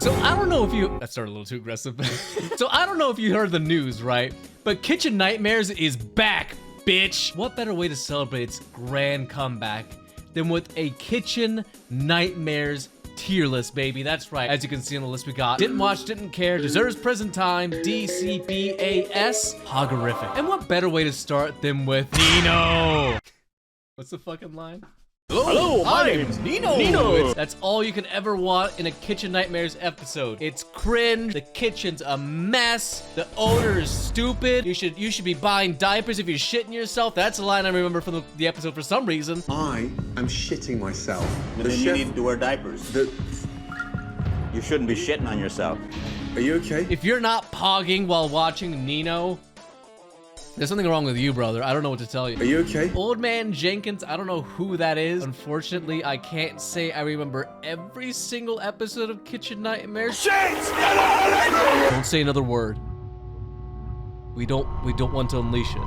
So I don't know if you, that started a little too aggressive. So I don't know if you heard the news, right? But Kitchen Nightmares is back, bitch. What better way to celebrate its grand comeback than with a Kitchen Nightmares tier list, baby. That's right. As you can see on the list we got, didn't watch, didn't care, deserves prison time, DCBAS, Hogorific. And what better way to start than with Nino? What's the fucking line? Hello, my name's Nino. That's all you can ever want in a Kitchen Nightmares episode. It's cringe, the kitchen's a mess, the owner is stupid, you should be buying diapers if you're shitting yourself. That's a line I remember from the episode for some reason. I am shitting myself. Then you need to wear diapers. You shouldn't be shitting on yourself. Are you okay? If you're not pogging while watching Nino, there's something wrong with you, brother. I don't know what to tell you. Are you okay? Old Man Jenkins, I don't know who that is. Unfortunately, I can't say I remember every single episode of Kitchen Nightmares. Don't say another word. We don't want to unleash it.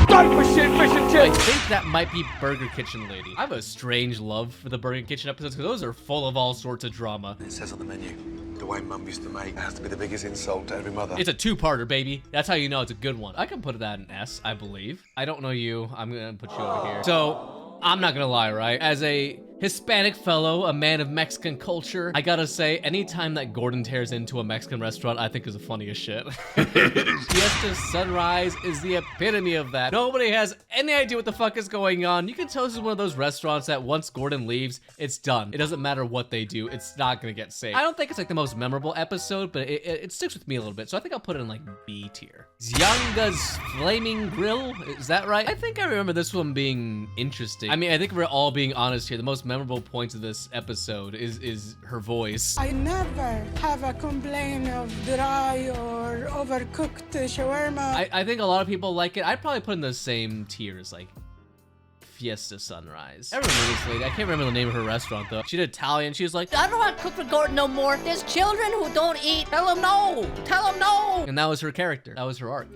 Diaper shit, fish and I chips. think that might be Burger Kitchen Lady. I have a strange love for the Burger Kitchen episodes because those are full of all sorts of drama. It says on the menu, the way Mum used to make it has to be the biggest insult to every mother. It's a two-parter, baby. That's how you know it's a good one. I can put that in S, I believe. I don't know you. I'm gonna put you over here. So, I'm not gonna lie, right? As a Hispanic fellow, a man of Mexican culture, I gotta say, anytime that Gordon tears into a Mexican restaurant, I think is the funniest shit. Fiesta Sunrise is the epitome of that. Nobody has any idea what the fuck is going on. You can tell this is one of those restaurants that once Gordon leaves, it's done. It doesn't matter what they do, it's not gonna get saved. I don't think it's like the most memorable episode, but it sticks with me a little bit, so I think I'll put it in like B tier. Zyanga's Flaming Grill, is that right? I think I remember this one being interesting. I mean, I think we're all being honest here. The most memorable points of this episode is her voice. I never have a complaint of dry or overcooked shawarma. I think a lot of people like it. I'd probably put in the same tier as like Fiesta Sunrise. I remember this lady. I can't remember the name of her restaurant though. She did Italian. She was like, I don't want to cook for Gordon no more. There's children who don't eat. Tell them no. Tell them no. and that was her character. That was her arc.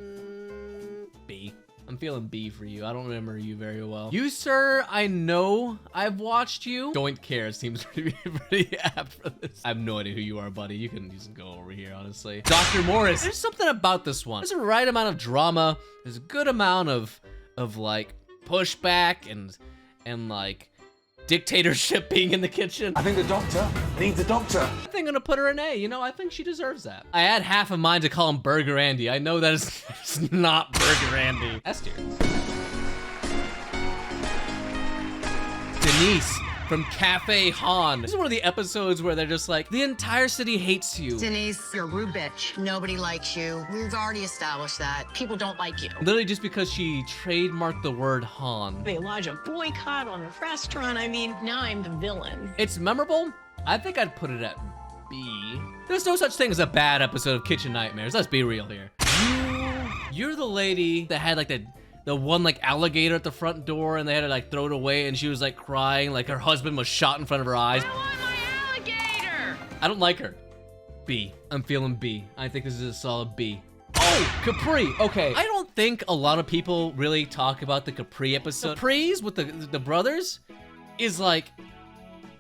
B. I'm feeling B for you. I don't remember you very well. You, sir, I know I've watched you. Don't care seems to be pretty apt for this. I have no idea who you are, buddy. You can go over here, honestly. Dr. Morris. There's something about this one. There's a right amount of drama. There's a good amount of like pushback and like dictatorship being in the kitchen. I think the doctor needs a doctor. I think I'm gonna put her an A. You know, I think she deserves that. I had half a mind to call him Burger Andy. I know that is it's not Burger Andy. S tier. Denise from Cafe Han. This is one of the episodes where they're just like, the entire city hates you. Denise, you're a rude bitch. Nobody likes you. We've already established that. People don't like you. Literally just because she trademarked the word Han. They lodge a boycott on the restaurant. I mean, now I'm the villain. It's memorable. I think I'd put it at B. There's no such thing as a bad episode of Kitchen Nightmares. Let's be real here. You're the lady that had like the one like alligator at the front door and they had to like throw it away and she was like crying like her husband was shot in front of her eyes. I want my alligator! I don't like her. B. I'm feeling B. I think this is a solid B. Oh, Capri. Okay. I don't think a lot of people really talk about the Capri episode. Capri's with the brothers is like,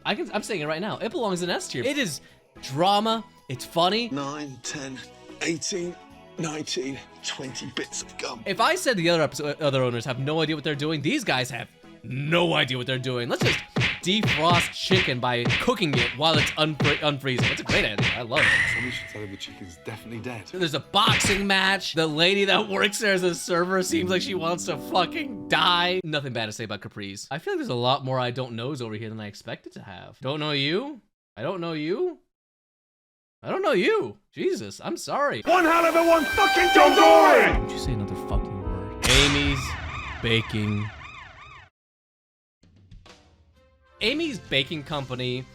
I'm saying it right now. It belongs in S tier. It is drama. It's funny. 9, 10, 18, 19, 20 bits of gum. If I said the other owners have no idea what they're doing, these guys have no idea what they're doing. Let's just defrost chicken by cooking it while it's unfreezing. It's a great idea. I love it. Somebody should tell her the chicken's definitely dead. There's a boxing match. The lady that works there as a server seems like she wants to fucking die. Nothing bad to say about Capri's. I feel like there's a lot more I don't knows over here than I expected to have. Don't know you? I don't know you? I don't know you. Jesus, I'm sorry. One hell of a one fucking tandoori! Don't you say another fucking word. Amy's Baking. Amy's Baking Company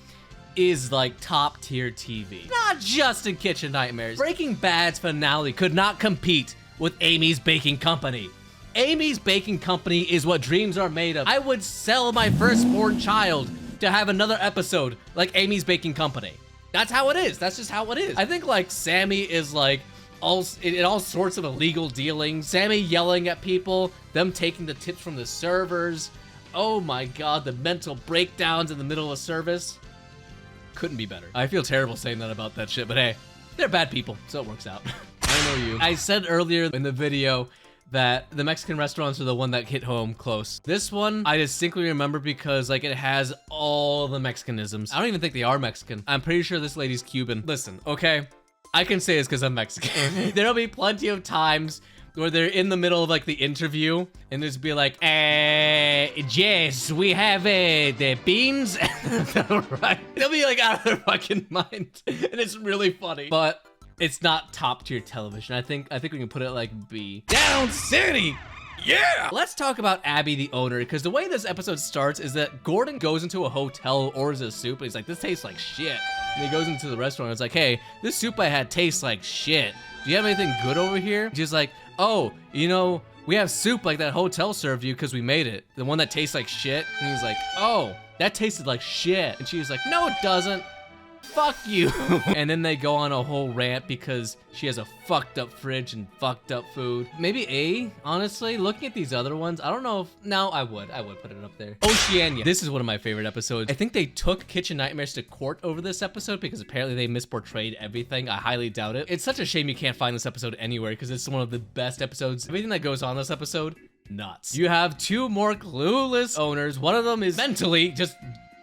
is like top tier TV. Not just in Kitchen Nightmares. Breaking Bad's finale could not compete with Amy's Baking Company. Amy's Baking Company is what dreams are made of. I would sell my firstborn child to have another episode like Amy's Baking Company. That's how it is. That's just how it is. I think like Sammy is like in all sorts of illegal dealings. Sammy yelling at people, them taking the tips from the servers. Oh my God, the mental breakdowns in the middle of service. couldn't be better. I feel terrible saying that about that shit, but hey, they're bad people, so it works out. I know you. I said earlier in the video that the Mexican restaurants are the one that hit home close. This one, I distinctly remember because like it has all the Mexicanisms. I don't even think they are Mexican. I'm pretty sure this lady's Cuban. Listen, okay? I can say this because I'm Mexican. There'll be plenty of times where they're in the middle of like the interview and just be like, yes, we have the beans. Right? They'll be like out of their fucking mind. And it's really funny. But it's not top tier television. I think we can put it like B. Down City! Yeah! Let's talk about Abby, the owner, because the way this episode starts is that Gordon goes into a hotel, orders a soup, and he's like, this tastes like shit. And he goes into the restaurant and it's like, hey, this soup I had tastes like shit. Do you have anything good over here? She's like, oh, you know, we have soup like that hotel served you because we made it. The one that tastes like shit. And he's like, oh, that tasted like shit. And she's like, no, it doesn't. Fuck you. And then they go on a whole rant because she has a fucked up fridge and fucked up food. Maybe A, honestly. Looking at these other ones, I don't know if... No, I would put it up there. Oceania. This is one of my favorite episodes. I think they took Kitchen Nightmares to court over this episode because apparently they misportrayed everything. I highly doubt it. It's such a shame you can't find this episode anywhere because it's one of the best episodes. Everything that goes on this episode, nuts. You have two more clueless owners. One of them is mentally just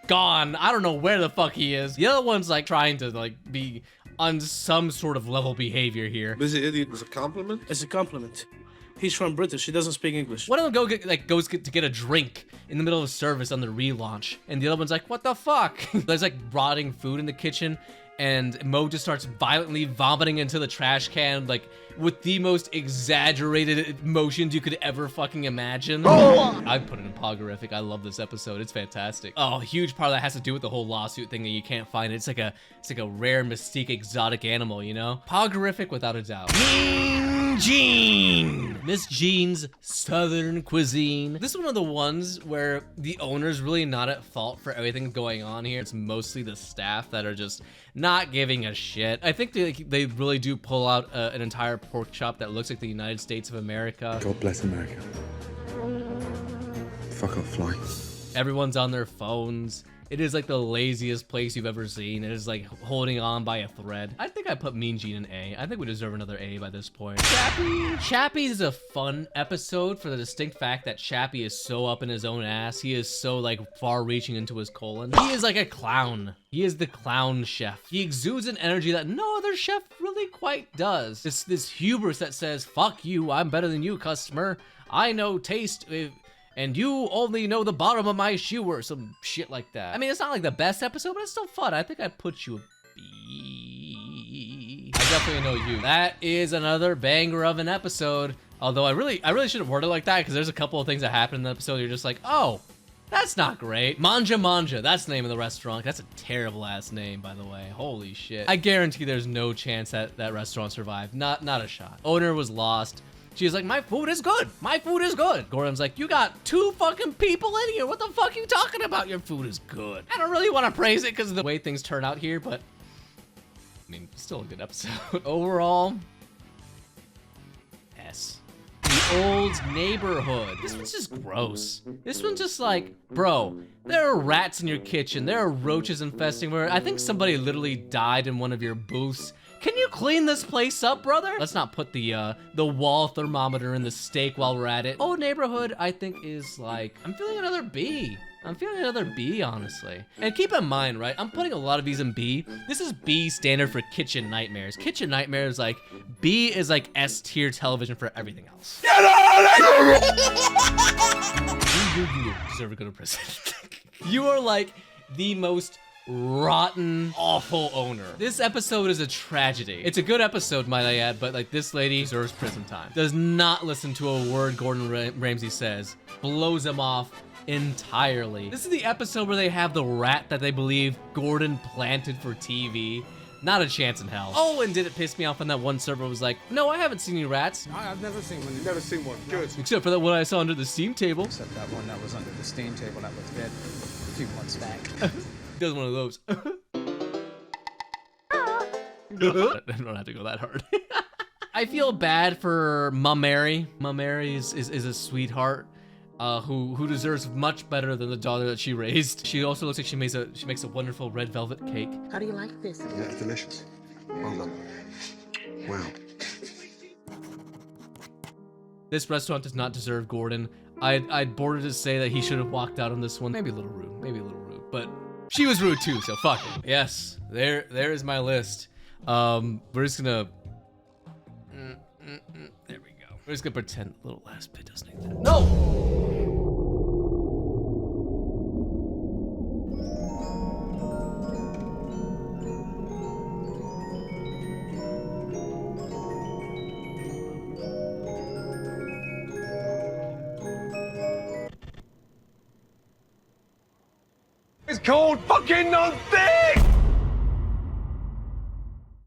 gone. I don't know where the fuck he is. The other one's like trying to like be on some sort of level behavior here. Is it a compliment? It's a compliment. He's from British. He doesn't speak English. One of them goes to get a drink in the middle of service on the relaunch, and the other one's like, what the fuck? There's like rotting food in the kitchen, and Mo just starts violently vomiting into the trash can, like with the most exaggerated motions you could ever fucking imagine. Oh! I put it in Pogorific. I love this episode. It's fantastic. Oh, a huge part of that has to do with the whole lawsuit thing that you can't find. It's like a rare, mystique, exotic animal, you know? Pogorific without a doubt. Mean Gene! Miss Jean's Southern Cuisine. This is one of the ones where the owner's really not at fault for everything going on here. It's mostly the staff that are just not giving a shit. I think they really do pull out an entire pork chop that looks like the United States of America. God bless America. Fuck off, fly. Everyone's on their phones. It is like the laziest place you've ever seen. It is like holding on by a thread. I think I put Mean Gene in A. I think we deserve another A by this point. Chappie is a fun episode for the distinct fact that Chappie is so up in his own ass. He is so like far reaching into his colon. He is like a clown. He is the clown chef. He exudes an energy that no other chef really quite does. This hubris that says, fuck you, I'm better than you, customer. I know taste, and you only know the bottom of my shoe, or some shit like that. I mean, it's not like the best episode, but it's still fun. I think I'd put you a B. I definitely know you. That is another banger of an episode. Although I really should have worded it like that, because there's a couple of things that happen in the episode. You're just like, oh, that's not great. Manja Manja, that's the name of the restaurant. That's a terrible ass name, by the way. Holy shit. I guarantee there's no chance that that restaurant survived. Not a shot. Owner was lost. She's like, my food is good. My food is good. Gordon's like, you got 2 fucking people in here. What the fuck are you talking about? Your food is good. I don't really want to praise it because of the way things turn out here, but I mean, still a good episode. Overall, S. The Old Neighborhood. This one's just gross. This one's just like, bro, there are rats in your kitchen. There are roaches infesting where I think somebody literally died in one of your booths. Can you clean this place up, brother? Let's not put the wall thermometer in the steak while we're at it. Old Neighborhood, I think, is like, I'm feeling another B. I'm feeling another B, honestly. And keep in mind, right, I'm putting a lot of these in B. This is B standard for Kitchen Nightmares. Kitchen Nightmares, like, B is like S tier television for everything else. Get out of here! You deserve to go to prison. You are like the most rotten, awful owner. This episode is a tragedy. It's a good episode, might I add, but like this lady deserves prison time. Does not listen to a word Gordon Ramsay says. Blows him off entirely. This is the episode where they have the rat that they believe Gordon planted for TV. Not a chance in hell. Oh, and did it piss me off when that one server was like, no, I haven't seen any rats. I've never seen one. You've never seen one. Good. Except for that one I saw under the steam table. Except that one that was under the steam table that was dead a few months back. Does one of those. I don't have to go that hard. I feel bad for Mum Mary. Mum Mary is a sweetheart. who deserves much better than the daughter that she raised. She also looks like she makes a wonderful red velvet cake. How do you like this? Yeah, it's delicious. Well done. Wow. This restaurant does not deserve Gordon. I'd border to say that he should have walked out on this one. Maybe a little rude, but she was rude too, so fuck it. Yes, there is my list. We're just gonna, there we go. We're just gonna pretend the little last bit doesn't exist. No! It's called fucking nonsense!